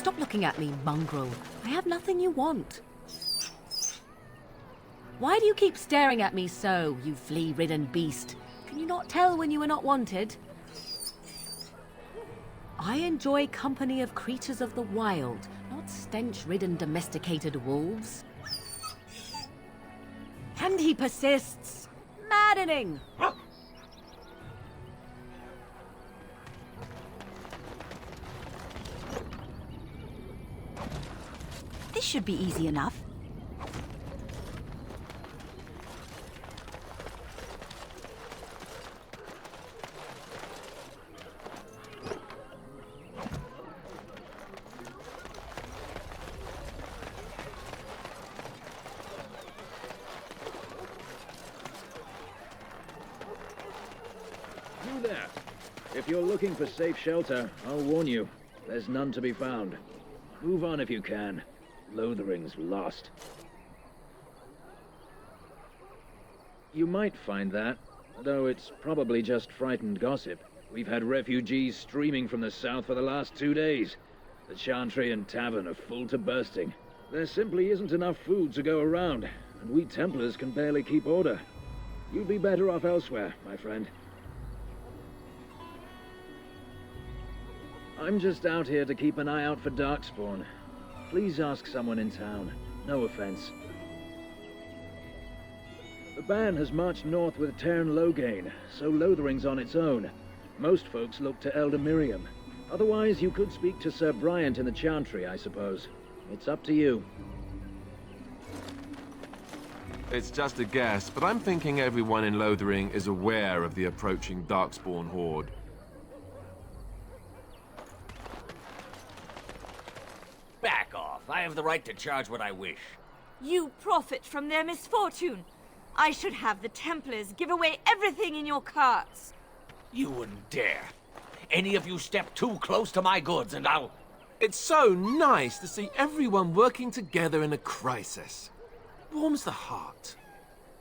Stop looking at me, mongrel. I have nothing you want. Why do you keep staring at me so, you flea-ridden beast? Can you not tell when you are not wanted? I enjoy company of creatures of the wild, not stench-ridden domesticated wolves. And he persists. Maddening! This should be easy enough. You there. If you're looking for safe shelter, I'll warn you. There's none to be found. Move on if you can. Lothering's lost. You might find that, though it's probably just frightened gossip. We've had refugees streaming from the south for the last 2 days. The Chantry and Tavern are full to bursting. There simply isn't enough food to go around, and we Templars can barely keep order. You'd be better off elsewhere, my friend. I'm just out here to keep an eye out for Darkspawn. Please ask someone in town. No offense. The band has marched north with Tairn Loghain, so Lothering's on its own. Most folks look to Elder Miriam. Otherwise, you could speak to Sir Bryant in the Chantry, I suppose. It's up to you. It's just a guess, but I'm thinking everyone in Lothering is aware of the approaching Darkspawn horde. Back off. I have the right to charge what I wish. You profit from their misfortune. I should have the Templars give away everything in your carts. You wouldn't dare. Any of you step too close to my goods and I'll... It's so nice to see everyone working together in a crisis. Warms the heart.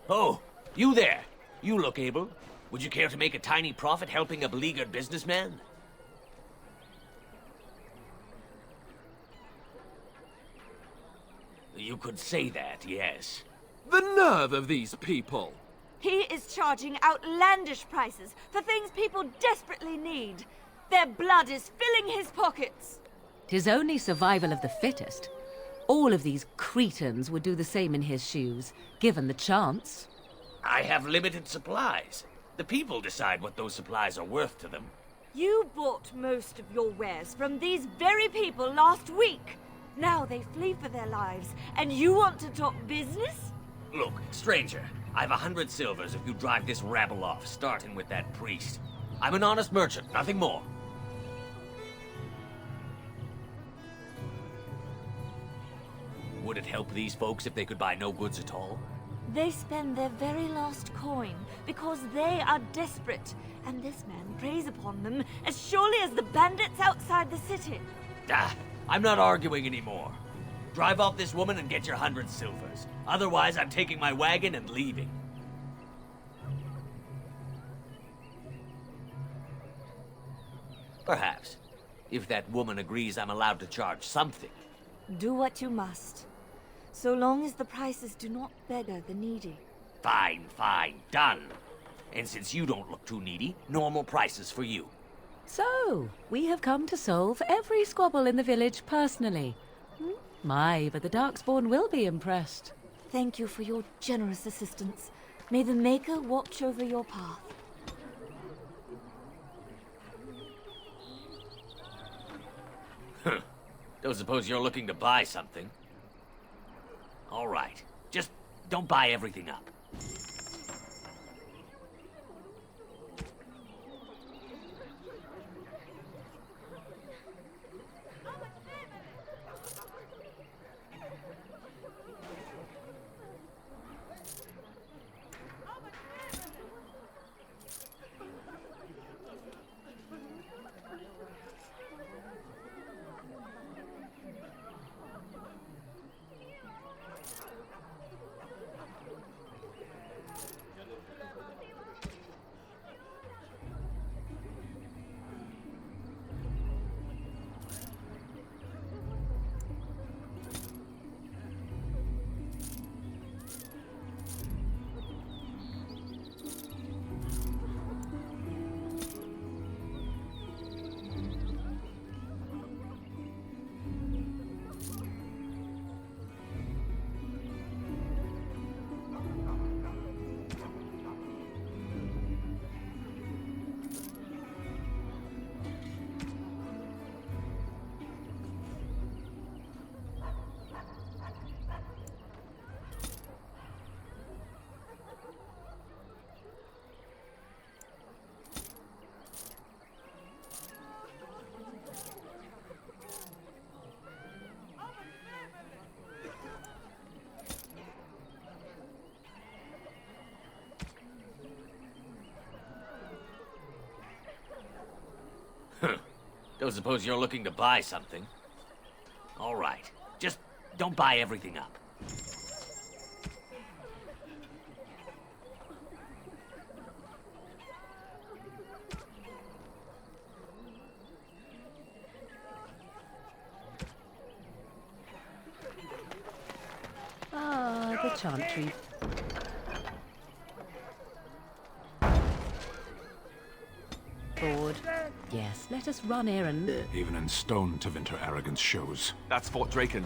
Oh, you there. You look able. Would you care to make a tiny profit helping a beleaguered businessman? You could say that, yes. The nerve of these people! He is charging outlandish prices for things people desperately need. Their blood is filling his pockets. 'Tis only survival of the fittest. All of these cretins would do the same in his shoes, given the chance. I have limited supplies. The people decide what those supplies are worth to them. You bought most of your wares from these very people last week. Now they flee for their lives, and you want to talk business? Look, stranger, I've 100 silvers if you drive this rabble off, starting with that priest. I'm an honest merchant, nothing more. Would it help these folks if they could buy no goods at all? They spend their very last coin because they are desperate, and this man preys upon them as surely as the bandits outside the city. Ah, I'm not arguing anymore. Drive off this woman and get your 100 silvers. Otherwise, I'm taking my wagon and leaving. Perhaps. If that woman agrees I'm allowed to charge something. Do what you must, so long as the prices do not beggar the needy. Fine, fine, done. And since you don't look too needy, normal prices for you. So, we have come to solve every squabble in the village personally. My, but the Darkspawn will be impressed. Thank you for your generous assistance. May the Maker watch over your path. Don't suppose you're looking to buy something? All right. Just don't buy everything up. Don't suppose you're looking to buy something? All right. Just don't buy everything up. Ah, the Chantry. Bored. Yes, let us run errands. Even in stone, Tevinter arrogance shows. That's Fort Draken.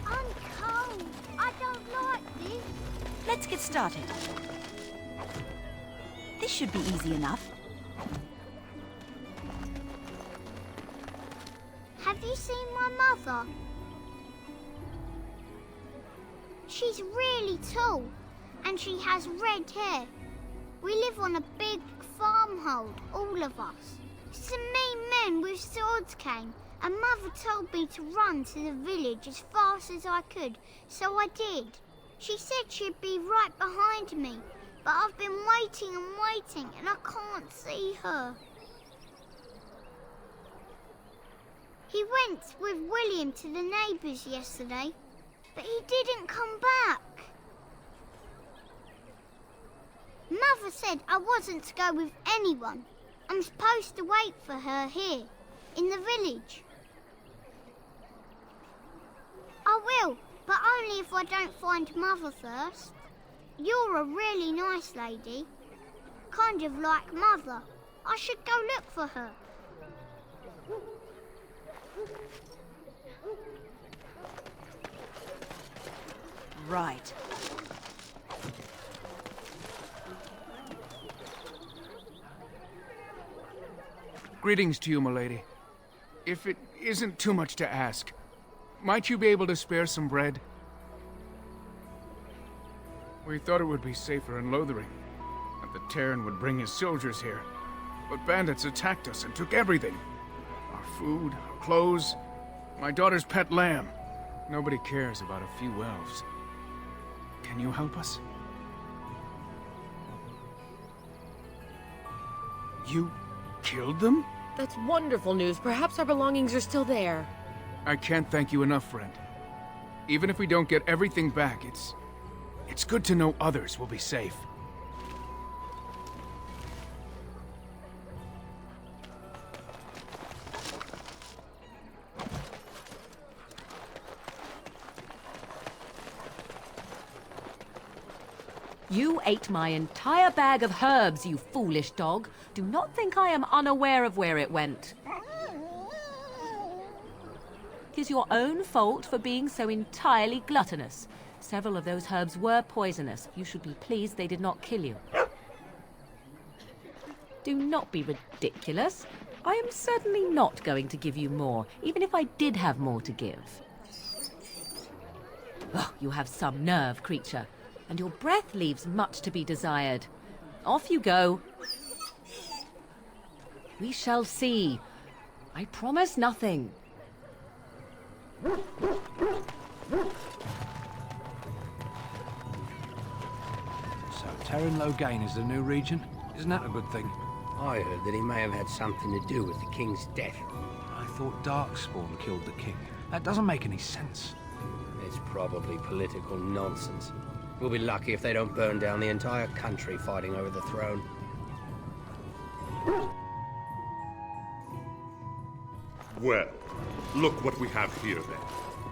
I'm cold. I don't like this. Let's get started. This should be easy enough. Have you seen my mother? She's really tall, and she has red hair. We live on a big farmhold, all of us. Some mean men with swords came, and Mother told me to run to the village as fast as I could, so I did. She said she'd be right behind me, but I've been waiting and waiting, and I can't see her. He went with William to the neighbours yesterday, but he didn't come back. Mother said I wasn't to go with anyone. I'm supposed to wait for her here, in the village. I will, but only if I don't find Mother first. You're a really nice lady, kind of like Mother. I should go look for her. Right. Greetings to you, milady. If it isn't too much to ask, might you be able to spare some bread? We thought it would be safer in Lothering, that the Terran would bring his soldiers here. But bandits attacked us and took everything. Our food, our clothes, my daughter's pet lamb. Nobody cares about a few elves. Can you help us? You killed them? That's wonderful news. Perhaps our belongings are still there. I can't thank you enough, friend. Even if we don't get everything back, it's good to know others will be safe. You ate my entire bag of herbs, you foolish dog. Do not think I am unaware of where it went. It is your own fault for being so entirely gluttonous. Several of those herbs were poisonous. You should be pleased they did not kill you. Do not be ridiculous. I am certainly not going to give you more, even if I did have more to give. Oh, you have some nerve, creature. And your breath leaves much to be desired. Off you go. We shall see. I promise nothing. So Terran Loghain is the new regent? Isn't that a good thing? I heard that he may have had something to do with the king's death. I thought Darkspawn killed the king. That doesn't make any sense. It's probably political nonsense. We'll be lucky if they don't burn down the entire country fighting over the throne. Well, look what we have here then.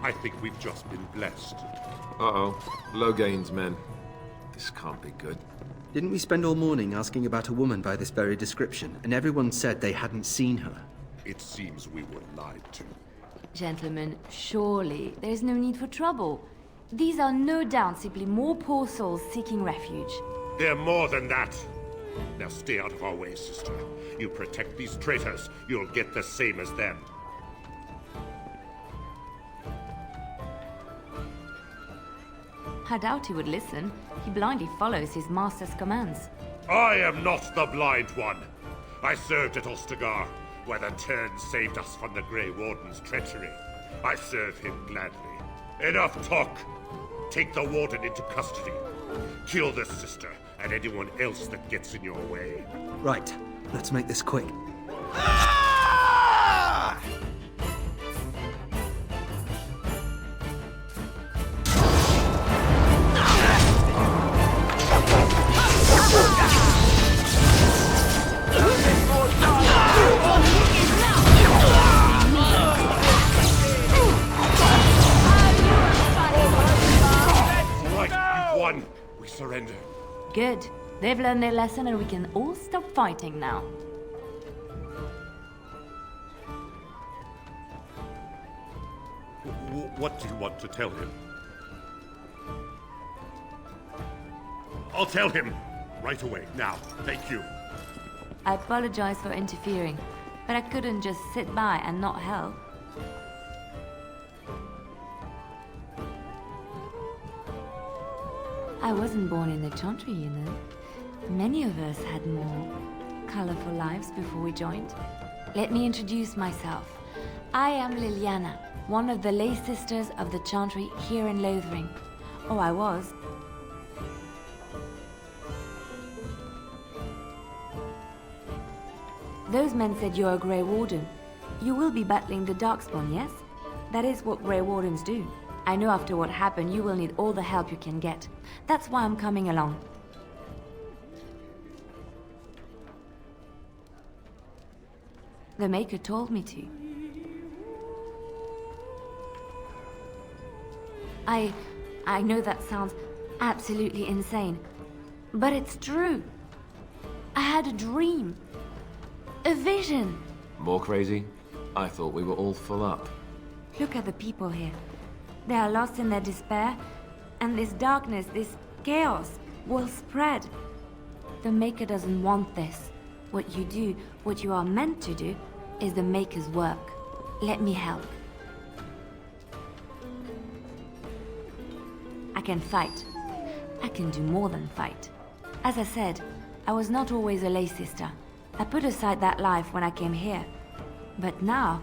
I think we've just been blessed. Uh-oh. Loghain's men. This can't be good. Didn't we spend all morning asking about a woman by this very description, and everyone said they hadn't seen her? It seems we were lied to. Gentlemen, surely there's no need for trouble. These are no doubt simply more poor souls seeking refuge. They're more than that. Now stay out of our way, sister. You protect these traitors, you'll get the same as them. I doubt he would listen. He blindly follows his master's commands. I am not the blind one. I served at Ostagar, where the Tern saved us from the Grey Warden's treachery. I serve him gladly. Enough talk. Take the warden into custody. Kill the sister and anyone else that gets in your way. Right, let's make this quick. We surrender. Good. They've learned their lesson and we can all stop fighting now. What do you want to tell him? I'll tell him! Right away, now. Thank you. I apologize for interfering, but I couldn't just sit by and not help. I wasn't born in the Chantry, you know. Many of us had more colorful lives before we joined. Let me introduce myself. I am Liliana, one of the lay sisters of the Chantry here in Lothering. Oh, I was. Those men said you're a Grey Warden. You will be battling the Darkspawn, yes? That is what Grey Wardens do. I know after what happened, you will need all the help you can get. That's why I'm coming along. The Maker told me to. I know that sounds absolutely insane, but it's true. I had a dream. A vision. More crazy? I thought we were all full up. Look at the people here. They are lost in their despair, and this darkness, this chaos, will spread. The Maker doesn't want this. What you do, what you are meant to do, is the Maker's work. Let me help. I can fight. I can do more than fight. As I said, I was not always a lay sister. I put aside that life when I came here. But now,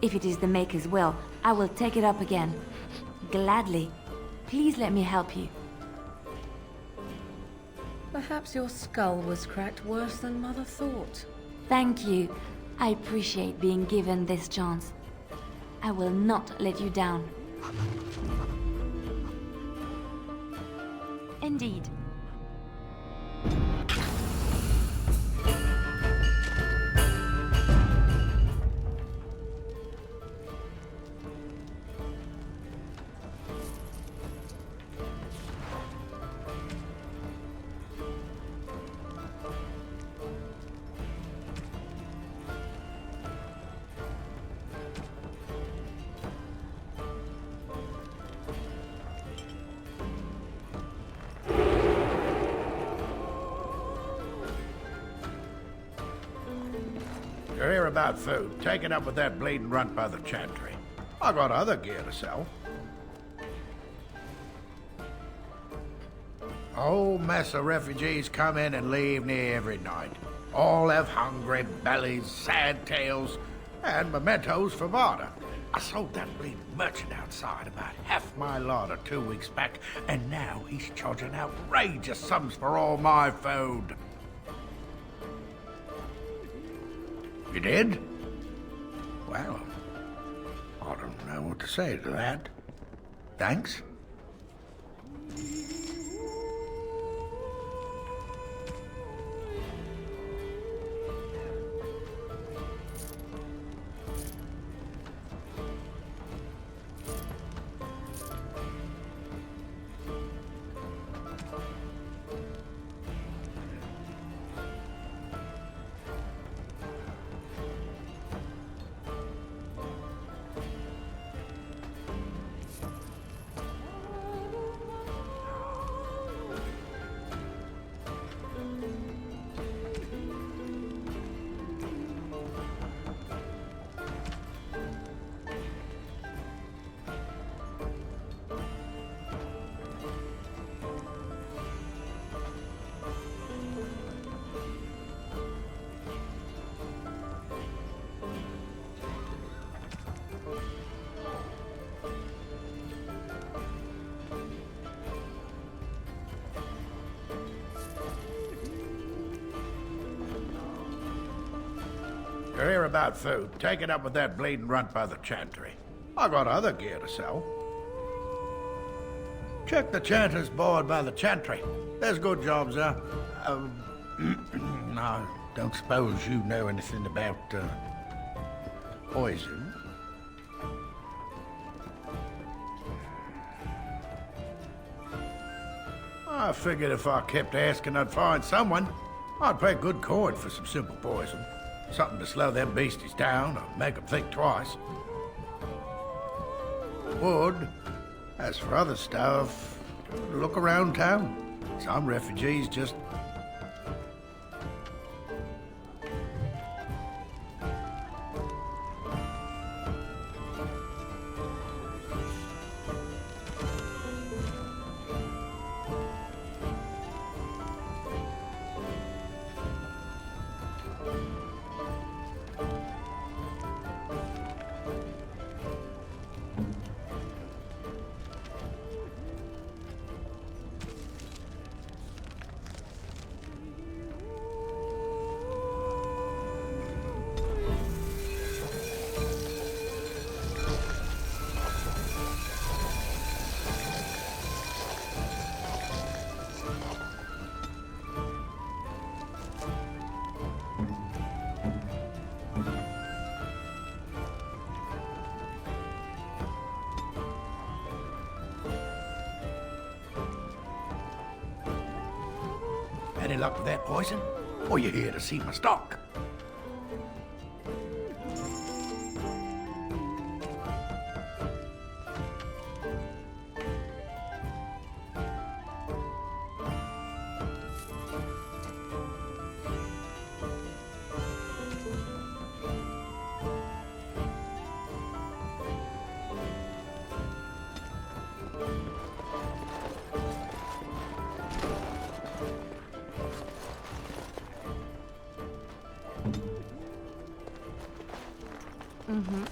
if it is the Maker's will, I will take it up again. Gladly. Please let me help you. Perhaps your skull was cracked worse than Mother thought. Thank you. I appreciate being given this chance. I will not let you down. Indeed. You're here about food. Take it up with that bleeding runt by the Chantry. I got other gear to sell. A whole mess of refugees come in and leave near every night. All have hungry bellies, sad tales, and mementos for barter. I sold that bleeding merchant outside about half my larder 2 weeks back, and now he's charging outrageous sums for all my food. You did? Well, I don't know what to say to that. Thanks. you're here about food, take it up with that bleeding runt by the chantry. I got other gear to sell. Check the chanter's board by the chantry. There's good jobs there. I don't suppose you know anything about, poison? I figured if I kept asking, I'd find someone. I'd pay good coin for some simple poison. Something to slow them beasties down or make them think twice. Would. As for other stuff, look around town. Some refugees just... Any luck with that poison? Or you here to see my stock? Mm-hmm.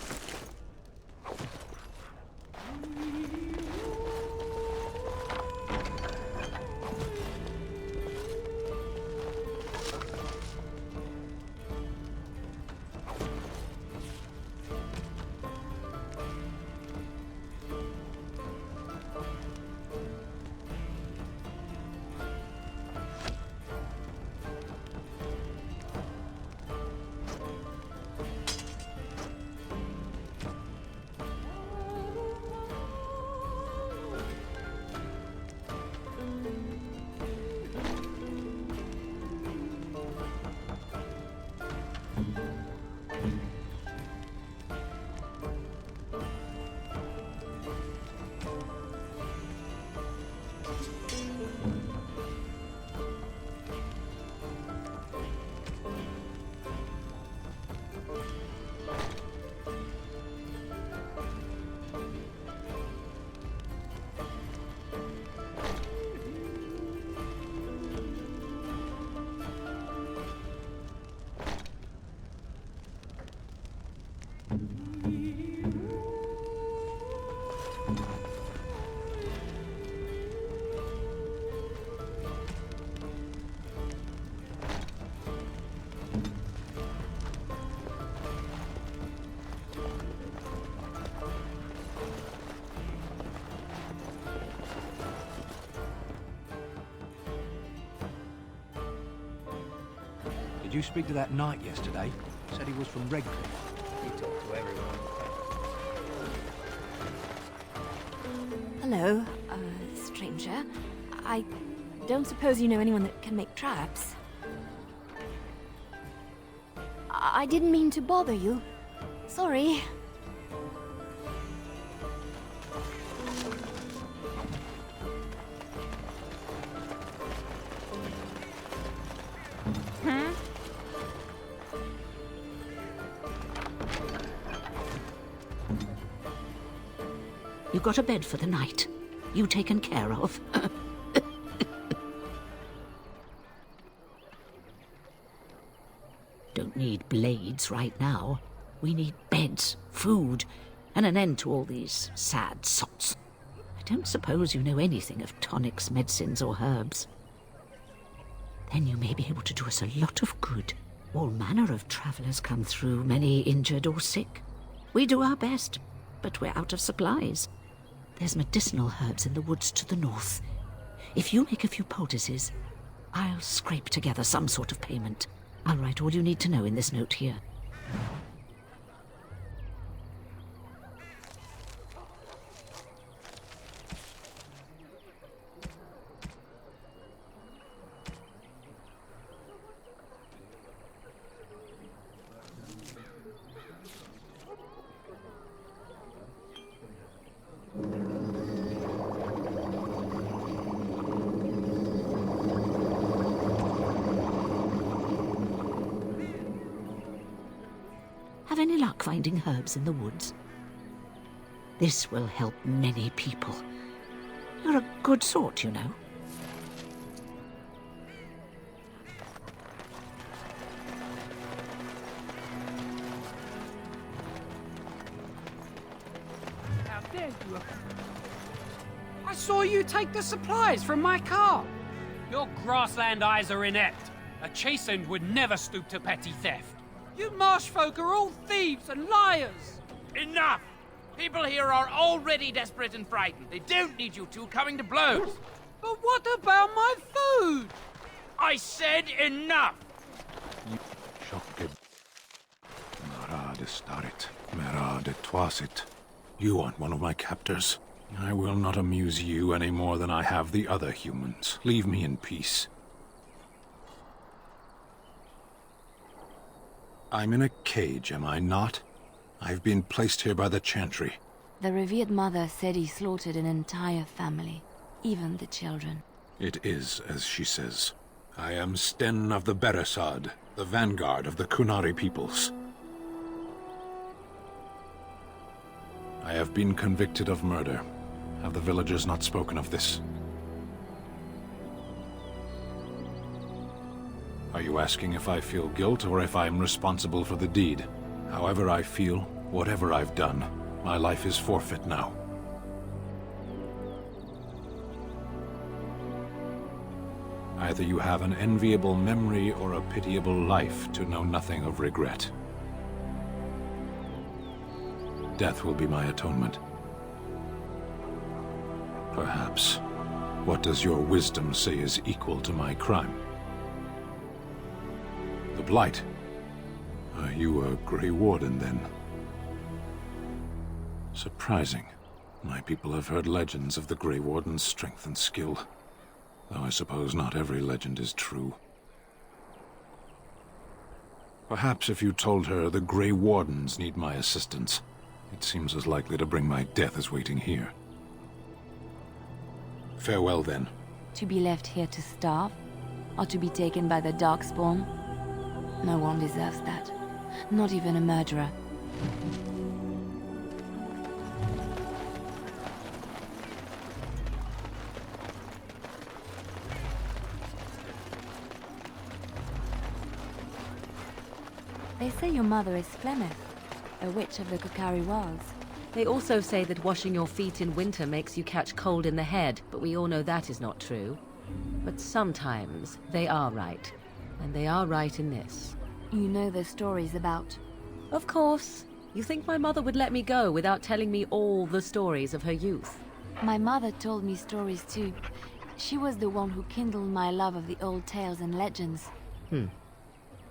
Did you speak to that knight yesterday? Said he was from Redcliffe. He talked to everyone. Hello, stranger. I don't suppose you know anyone that can make traps? I didn't mean to bother you. Sorry. You got a bed for the night? You taken care of? Don't need blades right now. We need beds, food, and an end to all these sad sots. I don't suppose you know anything of tonics, medicines, or herbs. Then you may be able to do us a lot of good. All manner of travelers come through, many injured or sick. We do our best, but we're out of supplies. There's medicinal herbs in the woods to the north. If you make a few poultices, I'll scrape together some sort of payment. I'll write all you need to know in this note here. Have any luck finding herbs in the woods? This will help many people. You're a good sort, you know. How dare you? I saw you take the supplies from my car. Your grassland eyes are inept. A chastened would never stoop to petty theft. You marsh folk are all thieves and liars! Enough! People here are already desperate and frightened. They don't need you two coming to blows. But what about my food? I said enough! You aren't one of my captors. I will not amuse you any more than I have the other humans. Leave me in peace. I'm in a cage, am I not? I've been placed here by the Chantry. The revered mother said he slaughtered an entire family, even the children. It is as she says. I am Sten of the Beresad, the vanguard of the Kunari peoples. I have been convicted of murder. Have the villagers not spoken of this? Are you asking if I feel guilt or if I'm responsible for the deed? However I feel, whatever I've done, my life is forfeit now. Either you have an enviable memory or a pitiable life to know nothing of regret. Death will be my atonement. Perhaps. What does your wisdom say is equal to my crime? The Blight. Are you a Grey Warden, then? Surprising. My people have heard legends of the Grey Warden's strength and skill. Though I suppose not every legend is true. Perhaps if you told her the Grey Wardens need my assistance, it seems as likely to bring my death as waiting here. Farewell, then. To be left here to starve? Or to be taken by the Darkspawn? No one deserves that. Not even a murderer. They say your mother is Flemeth, a witch of the Kokari Wilds. They also say that washing your feet in winter makes you catch cold in the head, but we all know that is not true. But sometimes they are right. And they are right in this. You know the stories about... Of course. You think my mother would let me go without telling me all the stories of her youth? My mother told me stories too. She was the one who kindled my love of the old tales and legends.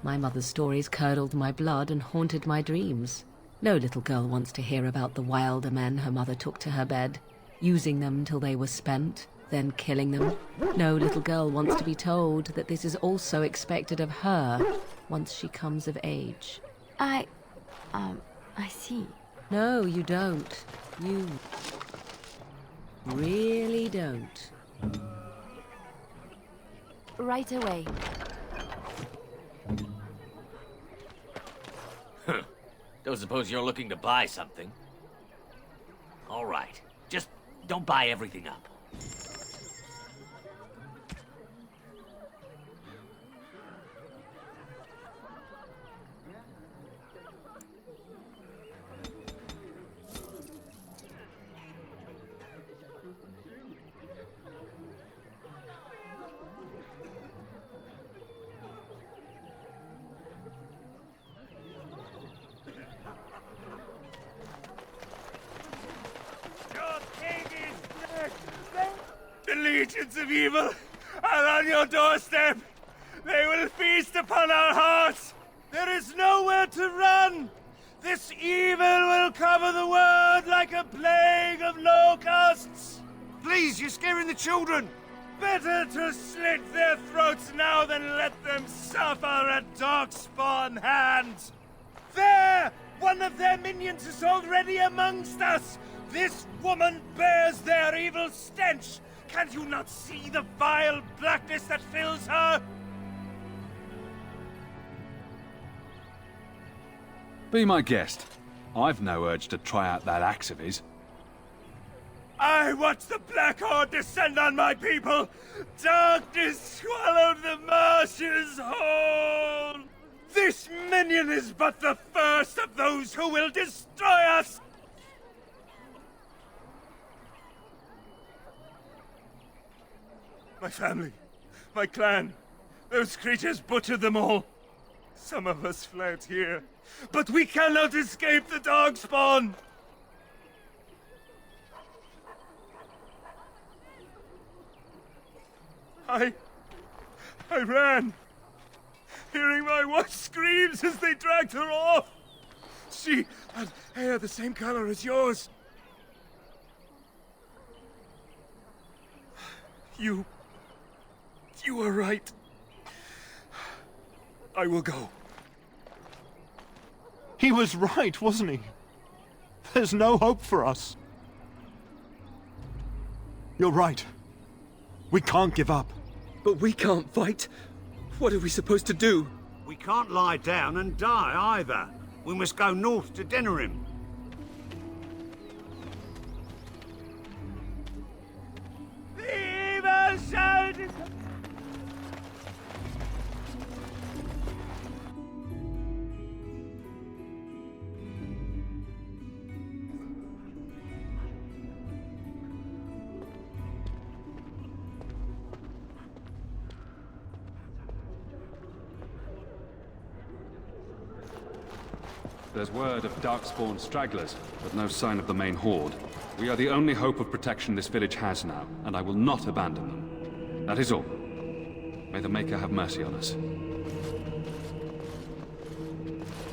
My mother's stories curdled my blood and haunted my dreams. No little girl wants to hear about the wilder men her mother took to her bed, using them till they were spent, then killing them. No little girl wants to be told that this is also expected of her once she comes of age. I see. No, you don't. You really don't. Right away. Don't suppose you're looking to buy something? All right. Just don't buy everything up. legions of evil are on your doorstep. They will feast upon our hearts. There is nowhere to run. This evil will cover the world like a plague of locusts. Please, you're scaring the children. Better to slit their throats now than let them suffer at Darkspawn hands. There! One of their minions is already amongst us! This woman bears their evil stench! Can you not see the vile blackness that fills her? Be my guest. I've no urge to try out that axe of his. I watched the Black Horde descend on my people! Darkness swallowed the marshes whole! This minion is but the first of those who will destroy us! My family, my clan, those creatures butchered them all. Some of us fled here, but we cannot escape the Darkspawn! I ran, hearing my wife's screams as they dragged her off. She had hair the same color as yours. You were right. I will go. He was right, wasn't he? There's no hope for us. You're right. We can't give up. But we can't fight. What are we supposed to do? We can't lie down and die either. We must go north to Denerim. The evil shout is... There's word of Darkspawn stragglers, but no sign of the main horde. We are the only hope of protection this village has now, and I will not abandon them. That is all. May the Maker have mercy on us.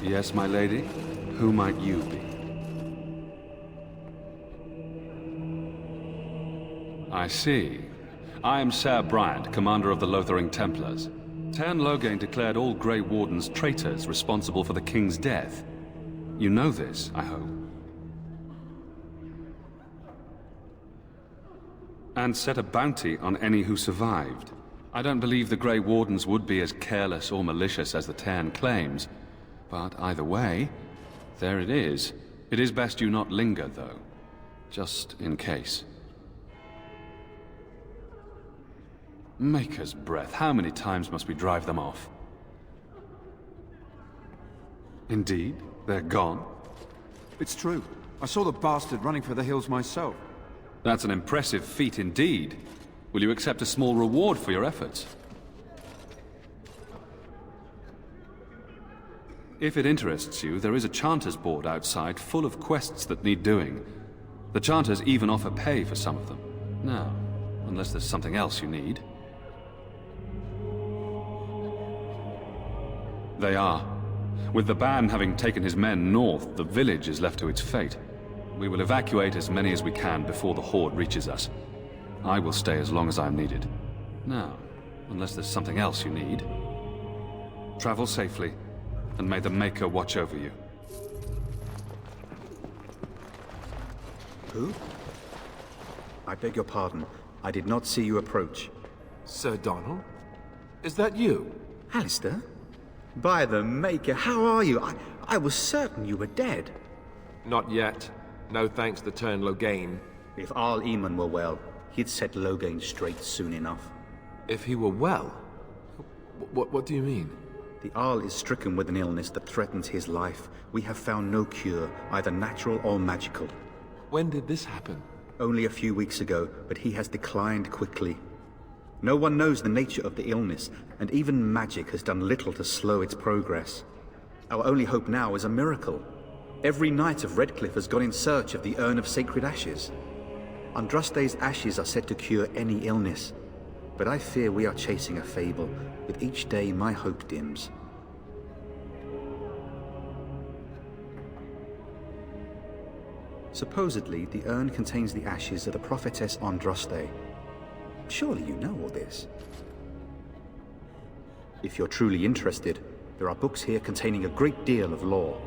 Yes, my lady? Who might you be? I see. I am Ser Bryant, commander of the Lothering Templars. Teyrn Loghain declared all Grey Wardens traitors responsible for the King's death. You know this, I hope. And set a bounty on any who survived. I don't believe the Grey Wardens would be as careless or malicious as the Teyrn claims. But either way, there it is. It is best you not linger, though. Just in case. Maker's breath, how many times must we drive them off? Indeed? They're gone? It's true. I saw the bastard running for the hills myself. That's an impressive feat indeed. Will you accept a small reward for your efforts? If it interests you, there is a Chanters board outside full of quests that need doing. The Chanters even offer pay for some of them. Now, unless there's something else you need. They are. With the Ban having taken his men north, the village is left to its fate. We will evacuate as many as we can before the Horde reaches us. I will stay as long as I'm needed. Now, unless there's something else you need. Travel safely, and may the Maker watch over you. Who? I beg your pardon. I did not see you approach. Sir Donald? Is that you? Alistair? By the Maker, how are you? I was certain you were dead. Not yet. No thanks to Teyrn Loghain. If Arl Eamon were well, he'd set Loghain straight soon enough. If he were well? What do you mean? The Arl is stricken with an illness that threatens his life. We have found no cure, either natural or magical. When did this happen? Only a few weeks ago, but he has declined quickly. No one knows the nature of the illness, and even magic has done little to slow its progress. Our only hope now is a miracle. Every knight of Redcliffe has gone in search of the Urn of Sacred Ashes. Andraste's ashes are said to cure any illness, but I fear we are chasing a fable. With each day, my hope dims. Supposedly, the urn contains the ashes of the prophetess Andraste. Surely you know all this. If you're truly interested, there are books here containing a great deal of lore.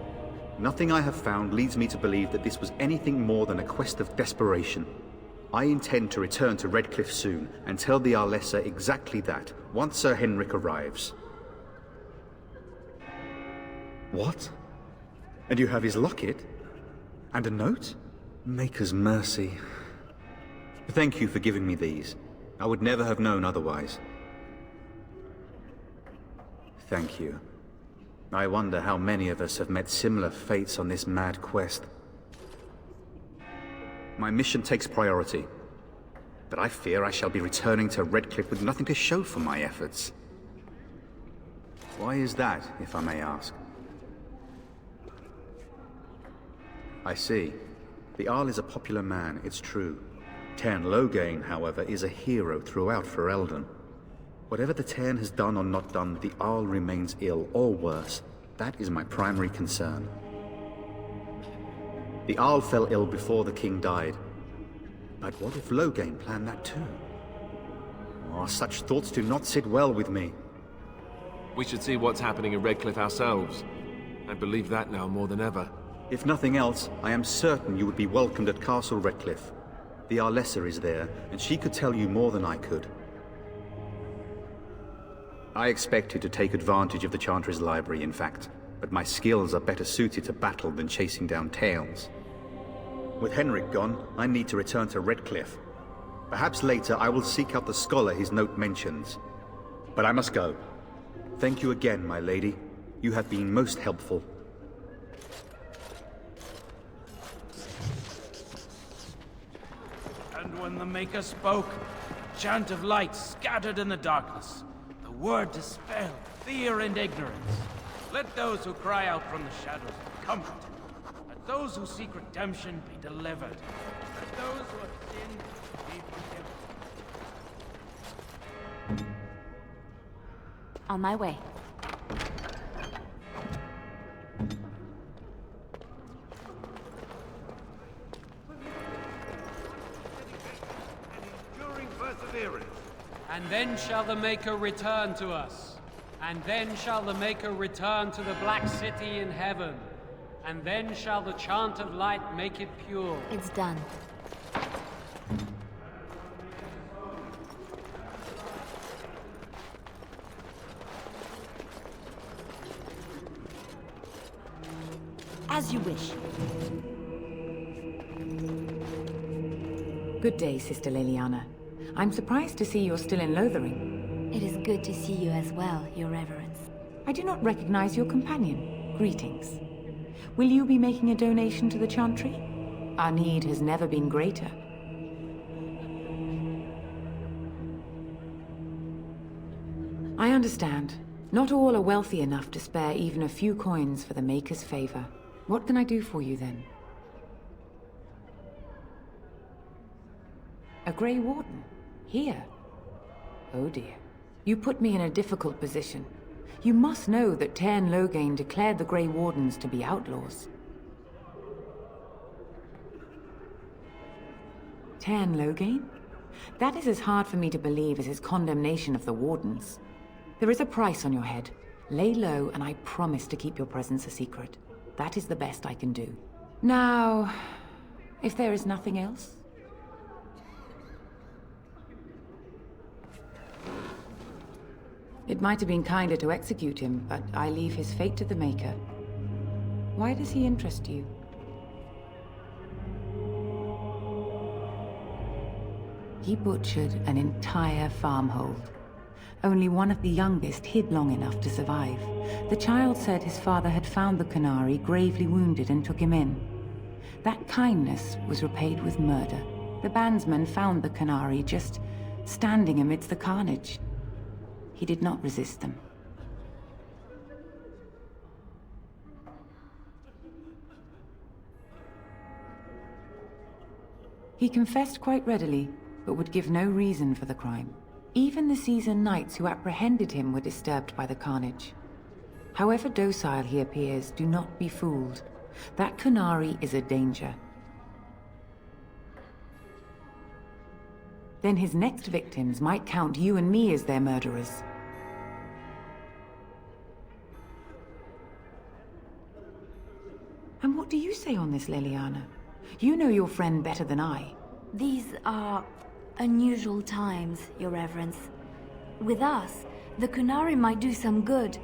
Nothing I have found leads me to believe that this was anything more than a quest of desperation. I intend to return to Redcliffe soon and tell the Arlessa exactly that, once Sir Henrik arrives. What? And you have his locket? And a note? Maker's mercy. Thank you for giving me these. I would never have known otherwise. Thank you. I wonder how many of us have met similar fates on this mad quest. My mission takes priority, but I fear I shall be returning to Redcliffe with nothing to show for my efforts. Why is that, if I may ask? I see. The Jarl is a popular man, it's true. Teyrn Loghain, however, is a hero throughout Ferelden. Whatever the Teyrn has done or not done, the Jarl remains ill, or worse. That is my primary concern. The Jarl fell ill before the king died. But what if Loghain planned that too? Oh, such thoughts do not sit well with me. We should see what's happening in Redcliffe ourselves. I believe that now more than ever. If nothing else, I am certain you would be welcomed at Castle Redcliffe. The Arlessa is there, and she could tell you more than I could. I expected to take advantage of the Chantry's library, in fact, but my skills are better suited to battle than chasing down tales. With Henrik gone, I need to return to Redcliffe. Perhaps later I will seek out the scholar his note mentions. But I must go. Thank you again, my lady. You have been most helpful. And when the Maker spoke, a chant of light scattered in the darkness. The word dispelled fear and ignorance. Let those who cry out from the shadows be comforted. Let those who seek redemption be delivered. Let those who have sinned be forgiven. On my way. Enduring perseverance. And then shall the Maker return to us. And then shall the Maker return to the Black City in heaven. And then shall the chant of light make it pure. It's done. As you wish. Good day, Sister Leliana. I'm surprised to see you're still in Lothering. It is good to see you as well, Your Reverence. I do not recognize your companion. Greetings. Will you be making a donation to the Chantry? Our need has never been greater. I understand. Not all are wealthy enough to spare even a few coins for the Maker's favor. What can I do for you then? A Grey Warden? Here? Oh dear. You put me in a difficult position. You must know that Teyrn Loghain declared the Grey Wardens to be outlaws. Teyrn Loghain? That is as hard for me to believe as his condemnation of the Wardens. There is a price on your head. Lay low, and I promise to keep your presence a secret. That is the best I can do. Now, if there is nothing else... It might have been kinder to execute him, but I leave his fate to the Maker. Why does he interest you? He butchered an entire farmhold. Only one of the youngest hid long enough to survive. The child said his father had found the Qunari gravely wounded and took him in. That kindness was repaid with murder. The bandsman found the Qunari just standing amidst the carnage. He did not resist them. He confessed quite readily, but would give no reason for the crime. Even the seasoned knights who apprehended him were disturbed by the carnage. However docile he appears, do not be fooled. That Qunari is a danger. Then his next victims might count you and me as their murderers. And what do you say on this, Leliana? You know your friend better than I. These are unusual times, Your Reverence. With us, the Qunari might do some good.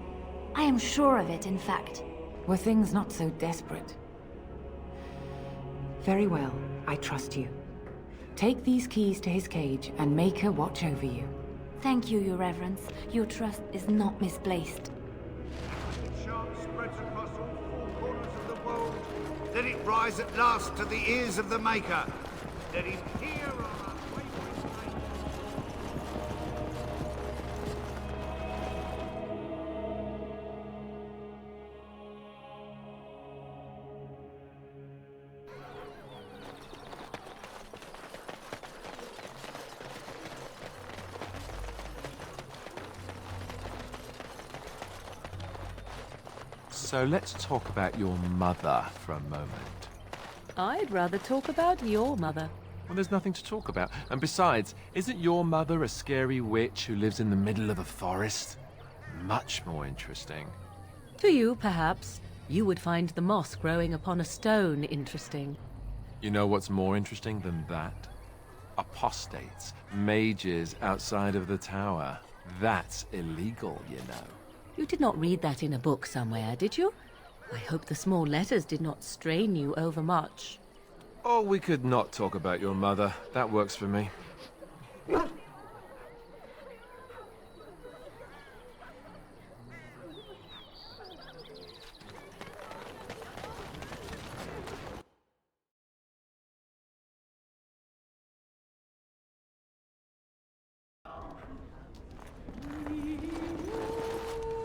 I am sure of it, in fact. Were things not so desperate? Very well, I trust you. Take these keys to his cage and make her watch over you. Thank you, Your Reverence. Your trust is not misplaced. The charm spreads across all four corners of the world. Let it rise at last to the ears of the Maker. Let him hear our So let's talk about your mother for a moment. I'd rather talk about your mother. Well, there's nothing to talk about. And besides, isn't your mother a scary witch who lives in the middle of a forest? Much more interesting. To you, perhaps. You would find the moss growing upon a stone interesting. You know what's more interesting than that? Apostates, mages outside of the tower. That's illegal, you know. You did not read that in a book somewhere, did you? I hope the small letters did not strain you overmuch. Oh, we could not talk about your mother. That works for me.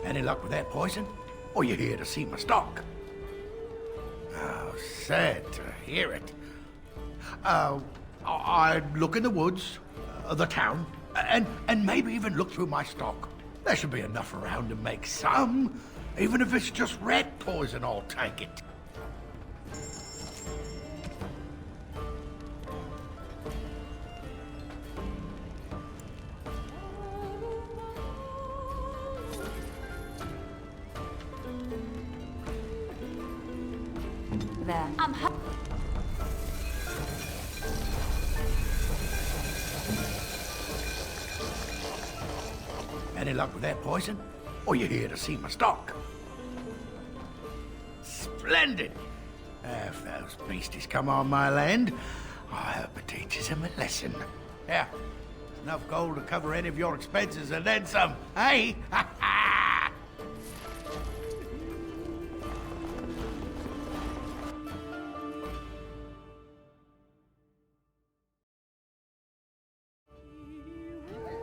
Any luck with that poison? Or you here to see my stock? Oh, sad to hear it. I'd look in the woods, the town, and maybe even look through my stock. There should be enough around to make some. Even if it's just rat poison, I'll take it. There. Any luck with that poison? Or you here to see my stock? Splendid! If those beasties come on my land, I hope it teaches them a lesson. Yeah, enough gold to cover any of your expenses and then some, hey?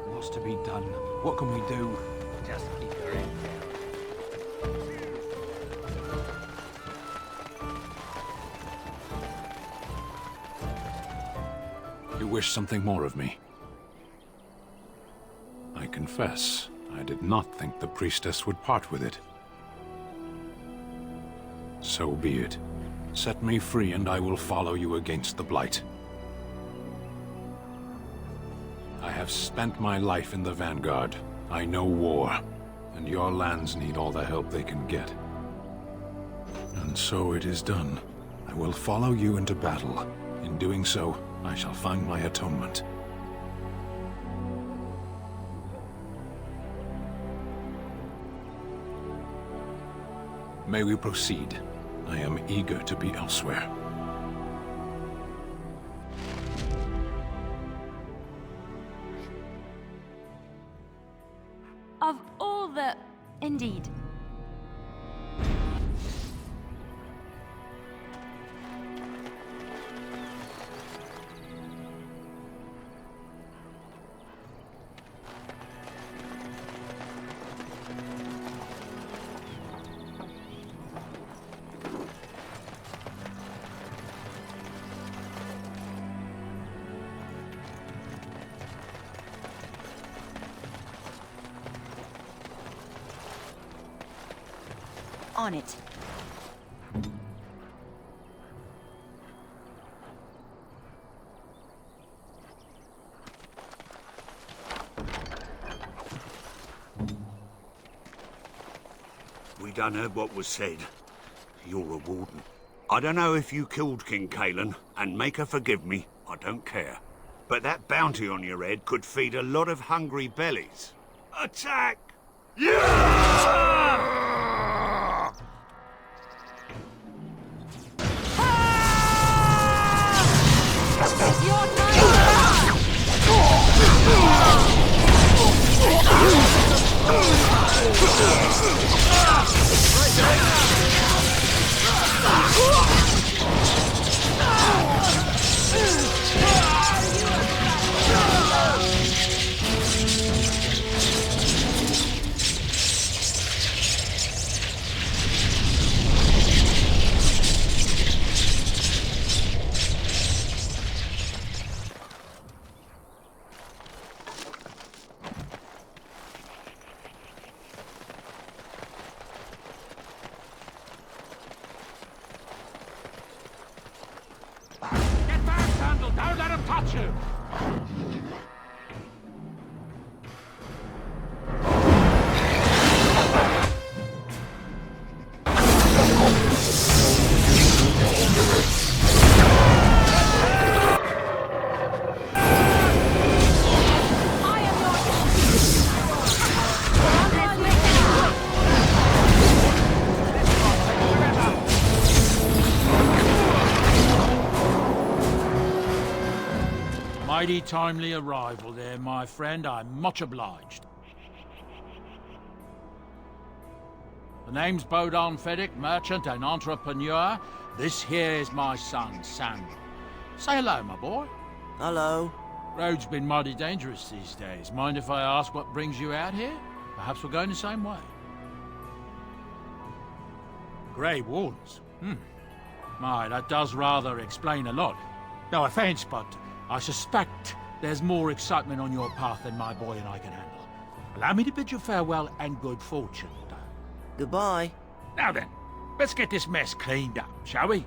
What's to be done? What can we do? Just keep your head down. You wish something more of me? I confess, I did not think the priestess would part with it. So be it. Set me free and I will follow you against the Blight. I have spent my life in the Vanguard. I know war, and your lands need all the help they can get. And so it is done. I will follow you into battle. In doing so, I shall find my atonement. May we proceed? I am eager to be elsewhere. Of all the... Indeed. On it. We done heard what was said. You're a warden. I don't know if you killed King Cailan, and make her forgive me, I don't care. But that bounty on your head could feed a lot of hungry bellies. Attack! Yeah! Don't let him touch you! Mighty timely arrival there, my friend. I'm much obliged. The name's Bodon Feddick, merchant and entrepreneur. This here is my son, Samuel. Say hello, my boy. Hello. Road's been mighty dangerous these days. Mind if I ask what brings you out here? Perhaps we're going the same way. Grey Wardens. My, that does rather explain a lot. No offense, but I suspect there's more excitement on your path than my boy and I can handle. Allow me to bid you farewell and good fortune. Goodbye. Now then, let's get this mess cleaned up, shall we?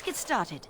get started.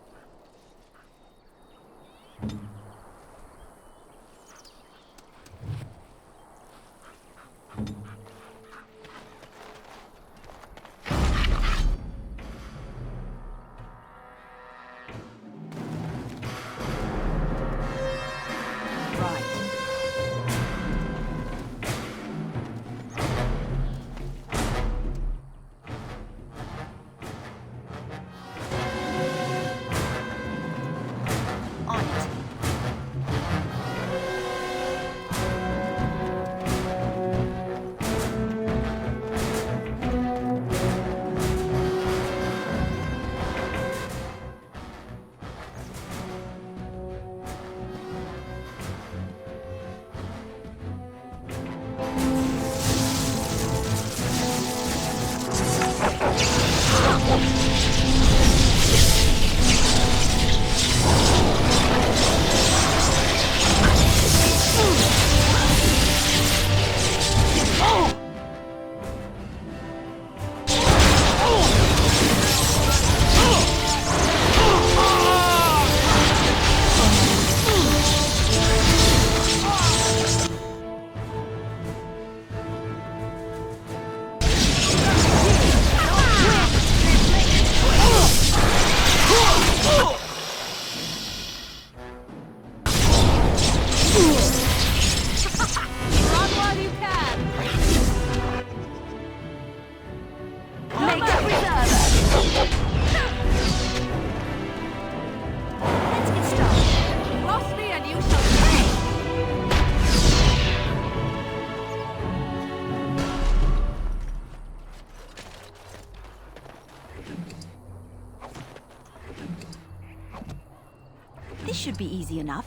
This should be easy enough.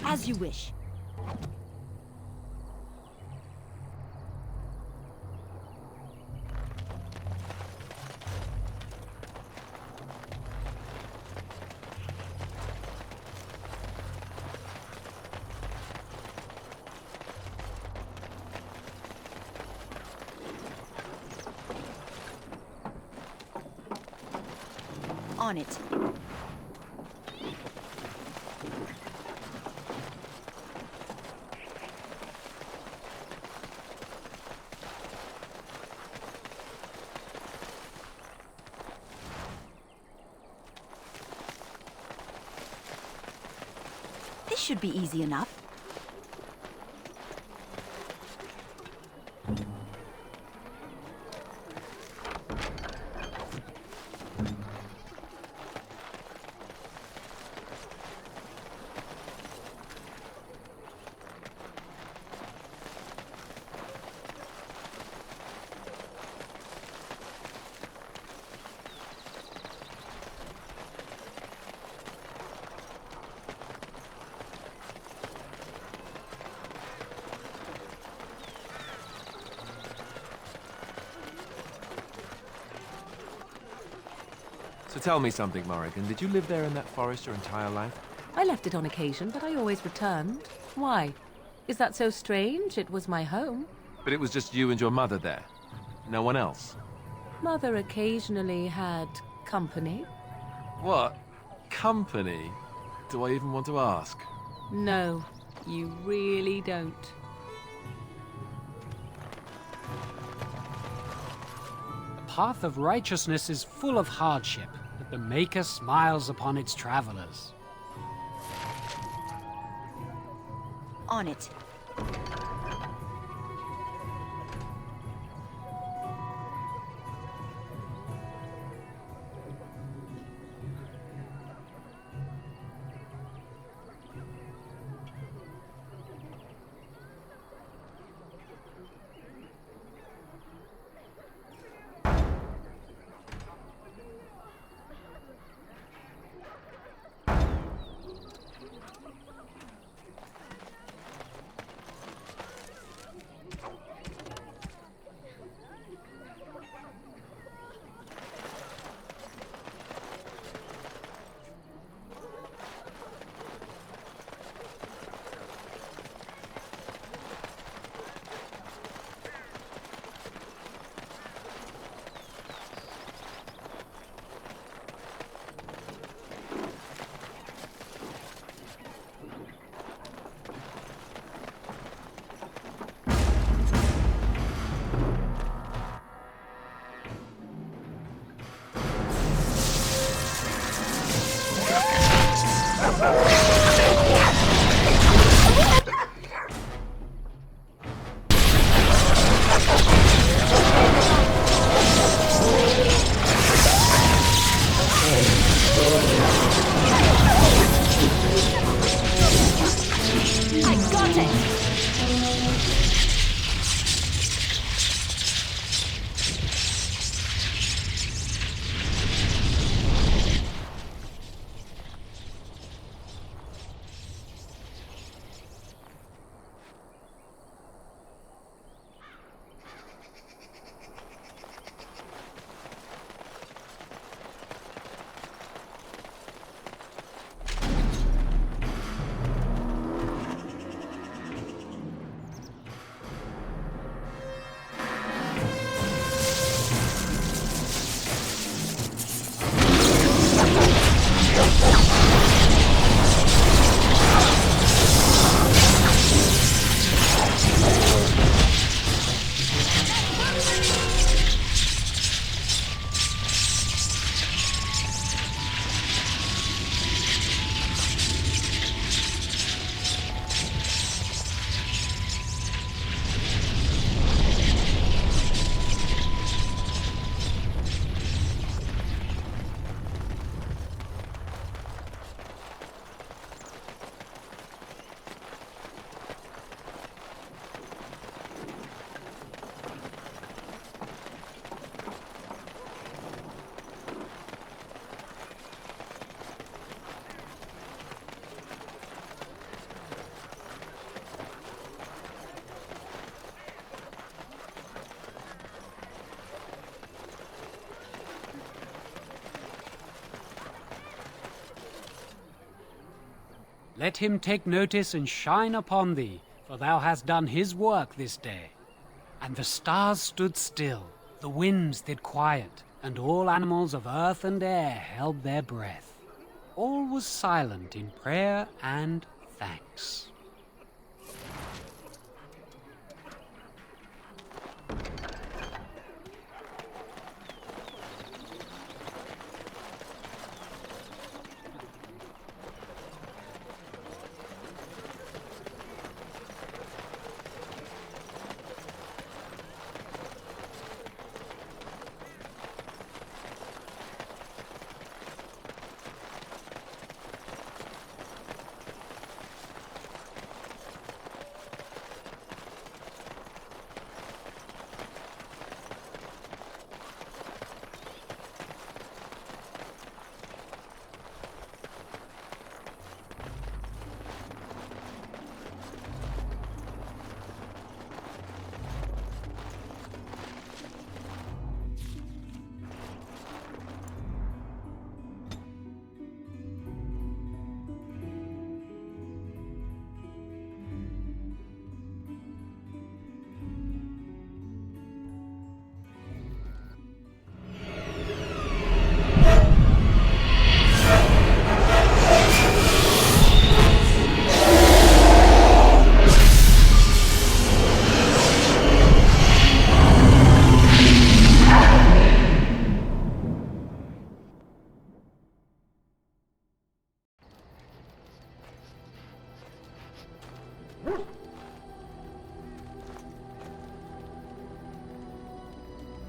As you wish. On it. This should be easy enough. So tell me something, Morrigan. Did you live there in that forest your entire life? I left it on occasion, but I always returned. Why? Is that so strange? It was my home. But it was just you and your mother there? No one else? Mother occasionally had company. What? Company? Do I even want to ask? No, you really don't. The path of righteousness is full of hardship, but the Maker smiles upon its travelers. On it. Let him take notice and shine upon thee, for thou hast done his work this day. And the stars stood still, the winds did quiet, and all animals of earth and air held their breath. All was silent in prayer and thanks.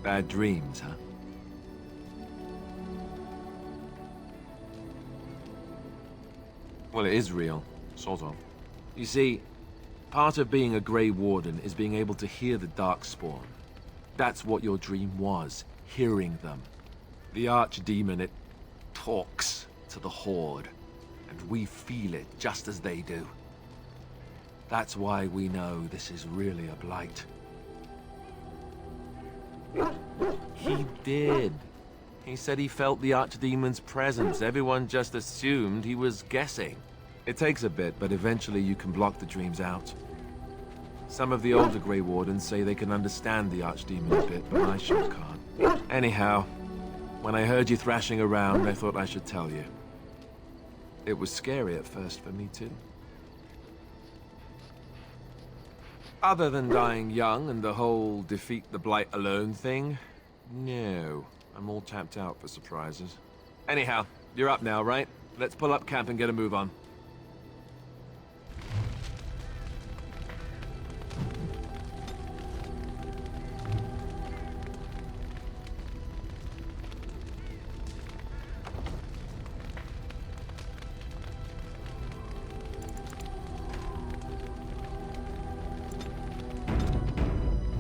Bad dreams, huh? Well, it is real, sort of. You see, part of being a Grey Warden is being able to hear the Darkspawn. That's what your dream was, hearing them. The Archdemon, it talks to the Horde, and we feel it just as they do. That's why we know this is really a blight. He did. He said he felt the Archdemon's presence. Everyone just assumed he was guessing. It takes a bit, but eventually you can block the dreams out. Some of the older Grey Wardens say they can understand the Archdemon a bit, but I sure can't. Anyhow, when I heard you thrashing around, I thought I should tell you. It was scary at first for me too. Other than dying young and the whole defeat the Blight alone thing, no. I'm all tapped out for surprises. Anyhow, you're up now, right? Let's pull up camp and get a move on.